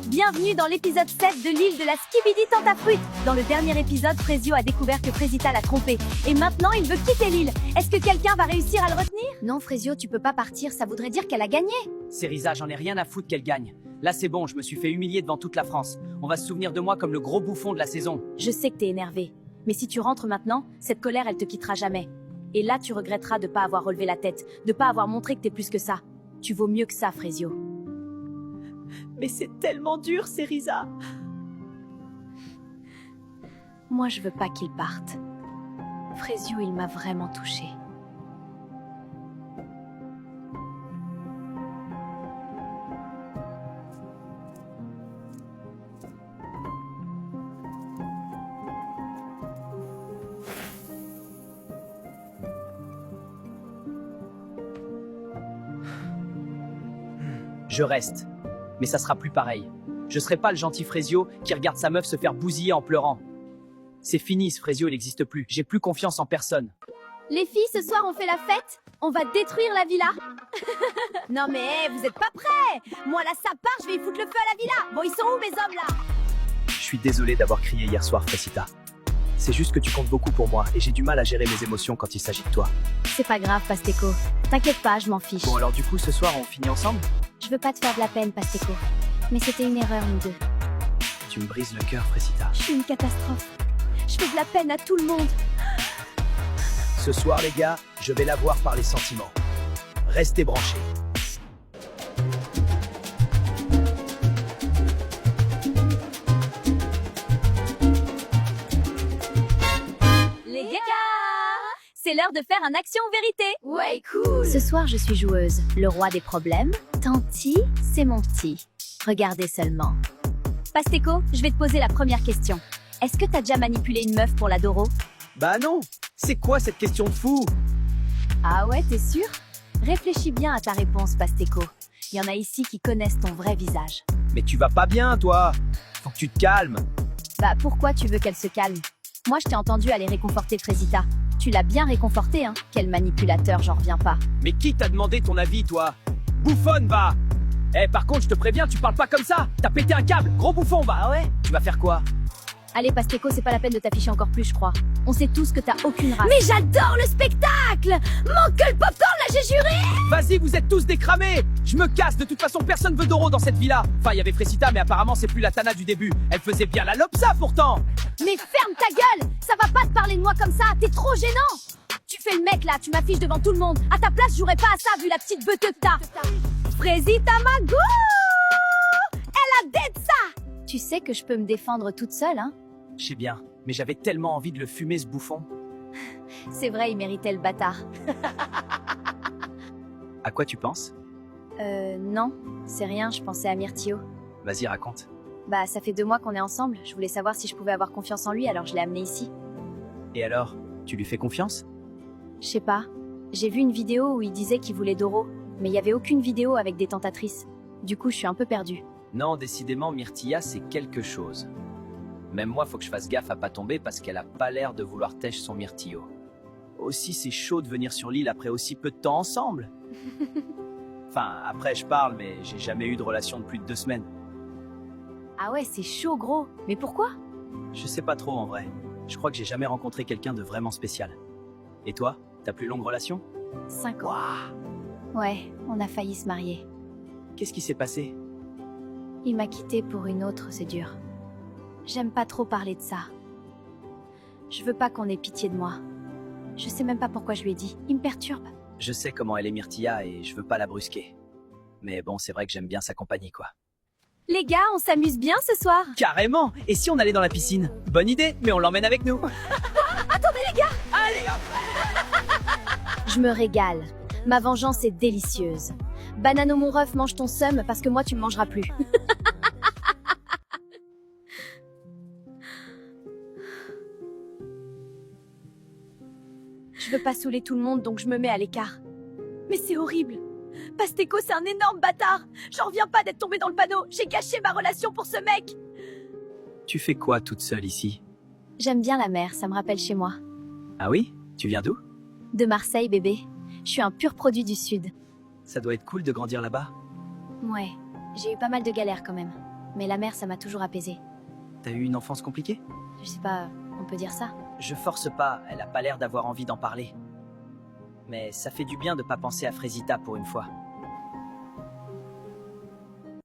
Bienvenue dans l'épisode 7 de l'île de la Skibidi Tentafruit. Dans le dernier épisode, Frezio a découvert que Frezita l'a trompé. Et maintenant, il veut quitter l'île. Est-ce que quelqu'un va réussir à le retenir? Non, Frezio, tu peux pas partir, ça voudrait dire qu'elle a gagné. Cerisa, j'en ai rien à foutre qu'elle gagne. Là c'est bon, je me suis fait humilier devant toute la France. On va se souvenir de moi comme le gros bouffon de la saison. Je sais que t'es énervé. Mais si tu rentres maintenant, cette colère, elle te quittera jamais. Et là, tu regretteras de pas avoir relevé la tête, de pas avoir montré que t'es plus que ça. Tu vaux mieux que ça, Frezio. Mais c'est tellement dur, Cerisa. Moi, je veux pas qu'il parte. Frezio, il m'a vraiment touchée. Je reste. Mais ça sera plus pareil. Je serai pas le gentil Frezio qui regarde sa meuf se faire bousiller en pleurant. C'est fini, ce Frezio, il n'existe plus. J'ai plus confiance en personne. Les filles, ce soir, on fait la fête? On va détruire la villa? Non mais, vous êtes pas prêts? Moi là, ça part, je vais y foutre le feu à la villa. Bon, ils sont où mes hommes là? Je suis désolé d'avoir crié hier soir, Fresita. C'est juste que tu comptes beaucoup pour moi et j'ai du mal à gérer mes émotions quand il s'agit de toi. C'est pas grave, Pasteco. T'inquiète pas, je m'en fiche. Bon alors du coup, ce soir, on finit ensemble? Je veux pas te faire de la peine, Pasteco. Mais c'était une erreur, nous deux. Tu me brises le cœur, Fresita. Je suis une catastrophe. Je fais de la peine à tout le monde. Ce soir, les gars, je vais l'avoir par les sentiments. Restez branchés. Les gars, c'est l'heure de faire un action ou vérité. Ouais, cool. Ce soir, je suis joueuse. Le roi des problèmes. Tanti, c'est mon petit. Regardez seulement. Pasteco, je vais te poser la première question. Est-ce que t'as déjà manipulé une meuf pour l'adoro? Bah non. C'est quoi cette question de fou? Ah ouais, t'es sûr? Réfléchis bien à ta réponse, Pasteco. Il y en a ici qui connaissent ton vrai visage. Mais tu vas pas bien, toi. Faut que tu te calmes. Bah pourquoi tu veux qu'elle se calme? Moi, je t'ai entendu aller réconforter Frezita. Tu l'as bien réconforté, hein? Quel manipulateur, j'en reviens pas. Mais qui t'a demandé ton avis, toi? Bouffonne, va. Eh, par contre, je te préviens, tu parles pas comme ça. T'as pété un câble, gros bouffon, va. Ah ouais? Tu vas faire quoi? Allez, Pasteco, c'est pas la peine de t'afficher encore plus, je crois. On sait tous que t'as aucune race. Mais j'adore le spectacle! Manque que le popcorn, là, j'ai juré! Vas-y, vous êtes tous décramés. Je me casse, de toute façon, personne veut d'Oro dans cette villa. Enfin, il y avait Fresita, mais apparemment, c'est plus la Tana du début. Elle faisait bien la lopsa, pourtant. Mais ferme ta gueule! Ça va pas te parler de moi comme ça, t'es trop gênant! Tu fais le mec, là, tu m'affiches devant tout le monde. À ta place, je jouerais pas à ça, vu la petite beuteux que t'as. Frezita Mago! Elle a dead ça! Tu sais que je peux me défendre toute seule, hein? Je sais bien, mais j'avais tellement envie de le fumer, ce bouffon. C'est vrai, il méritait le bâtard. À quoi tu penses? Non, c'est rien, je pensais à Myrtio. Vas-y, raconte. Bah, ça fait 2 mois qu'on est ensemble, je voulais savoir si je pouvais avoir confiance en lui, alors je l'ai amené ici. Et alors, tu lui fais confiance? Je sais pas, j'ai vu une vidéo où il disait qu'il voulait Doro, mais il y avait aucune vidéo avec des tentatrices. Du coup, je suis un peu perdue. Non, décidément, Myrtilla, c'est quelque chose. Même moi, faut que je fasse gaffe à pas tomber parce qu'elle a pas l'air de vouloir tèche son myrtillo. Aussi, c'est chaud de venir sur l'île après aussi peu de temps ensemble. Enfin, après, je parle, mais j'ai jamais eu de relation de plus de 2 semaines. Ah ouais, c'est chaud, gros. Mais pourquoi? Je sais pas trop, en vrai. Je crois que j'ai jamais rencontré quelqu'un de vraiment spécial. Et toi, ta plus longue relation? 5 ans. Waouh! Ouais, on a failli se marier. Qu'est-ce qui s'est passé? Il m'a quittée pour une autre, c'est dur. J'aime pas trop parler de ça. Je veux pas qu'on ait pitié de moi. Je sais même pas pourquoi je lui ai dit. Il me perturbe. Je sais comment elle est Myrtilla et je veux pas la brusquer. Mais bon, c'est vrai que j'aime bien sa compagnie, quoi. Les gars, on s'amuse bien ce soir. Carrément! Et si on allait dans la piscine? Bonne idée, mais on l'emmène avec nous. Attendez les gars! Allez, hop! Je me régale. Ma vengeance est délicieuse. Banano mon ref, mange ton seum parce que moi tu me mangeras plus. Je veux pas saouler tout le monde donc je me mets à l'écart. Mais c'est horrible. Pasteco c'est un énorme bâtard. J'en reviens pas d'être tombée dans le panneau. J'ai gâché ma relation pour ce mec. Tu fais quoi toute seule ici? J'aime bien la mer, ça me rappelle chez moi. Ah oui? Tu viens d'où? De Marseille bébé. Je suis un pur produit du sud. Ça doit être cool de grandir là-bas. Ouais, j'ai eu pas mal de galères quand même. mais la mer, ça m'a toujours apaisée. T'as eu une enfance compliquée? Je sais pas, on peut dire ça. Je force pas, elle a pas l'air d'avoir envie d'en parler. Mais ça fait du bien de pas penser à Frésita pour une fois.